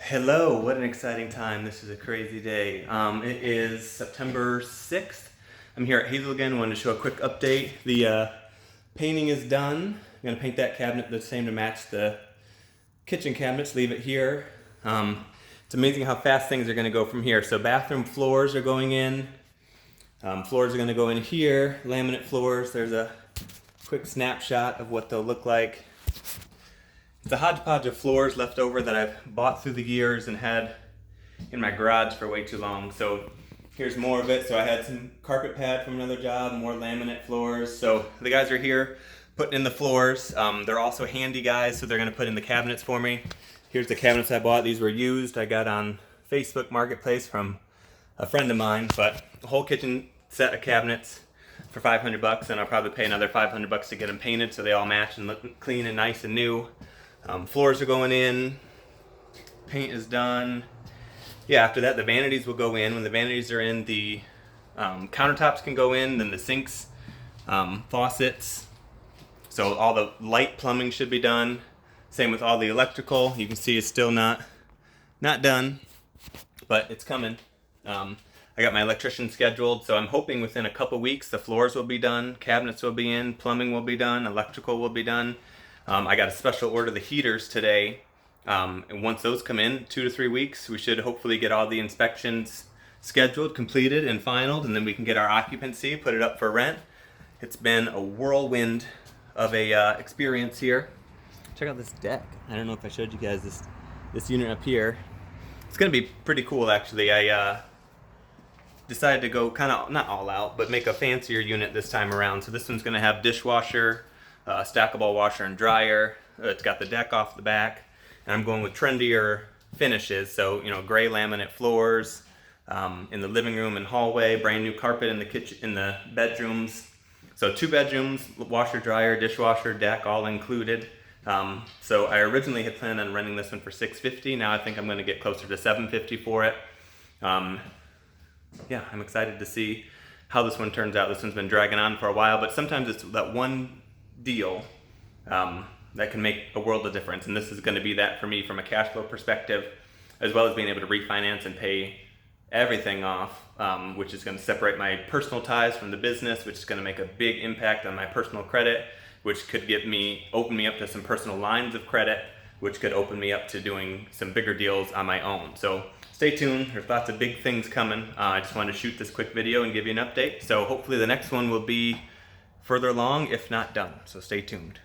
Hello, what an exciting time. This is a crazy day. It is September 6th. I'm here at Hazel again. Wanted to show a quick update. The painting is done. I'm going to paint that cabinet the same to match the kitchen cabinets, leave it here. It's amazing how fast things are going to go from here. So bathroom floors are going in. Floors are going to go in here, laminate floors. There's a quick snapshot of what they'll look like. It's a hodgepodge of floors left over that I've bought through the years and had in my garage for way too long. So here's more of it. So I had some carpet pad from another job, more laminate floors. So the guys are here putting in the floors. They're also handy guys, so they're gonna put in the cabinets for me. Here's the cabinets I bought. These were used. I got on Facebook Marketplace from a friend of mine, but a whole kitchen set of cabinets for $500, and I'll probably pay another $500 to get them painted so they all match and look clean and nice and new. Floors are going in, paint is done. Yeah, after that the vanities will go in. When the vanities are in, the countertops can go in, then the sinks, faucets. So all the light plumbing should be done. Same with all the electrical. You can see it's still not done, but it's coming. I got my electrician scheduled, so I'm hoping within a couple weeks the floors will be done, cabinets will be in, plumbing will be done, electrical will be done. I got a special order the heaters today, and once those come in, 2 to 3 weeks, we should hopefully get all the inspections scheduled, completed, and finalized, and then we can get our occupancy, put it up for rent. It's been a whirlwind of a experience here. Check out this deck. I don't know if I showed you guys this unit up here. It's gonna be pretty cool, actually. I decided to go kind of, not all out, but make a fancier unit this time around. So this one's gonna have dishwasher, stackable washer and dryer. It's got the deck off the back, and I'm going with trendier finishes. So, you know, gray laminate floors in the living room and hallway, brand new carpet in the kitchen, in the bedrooms. So 2 bedrooms, washer, dryer, dishwasher, deck, all included. So I originally had planned on renting this one for $650. Now I think I'm going to get closer to $750 for it. Yeah, I'm excited to see how this one turns out. This one's been dragging on for a while, but sometimes it's that one deal that can make a world of difference, and this is going to be that for me from a cash flow perspective, as well as being able to refinance and pay everything off, which is going to separate my personal ties from the business, which is going to make a big impact on my personal credit, which could open me up to some personal lines of credit, which could open me up to doing some bigger deals on my own. So stay tuned. There's lots of big things coming. I just wanted to shoot this quick video and give you an update. So hopefully the next one will be further along, if not done. So stay tuned.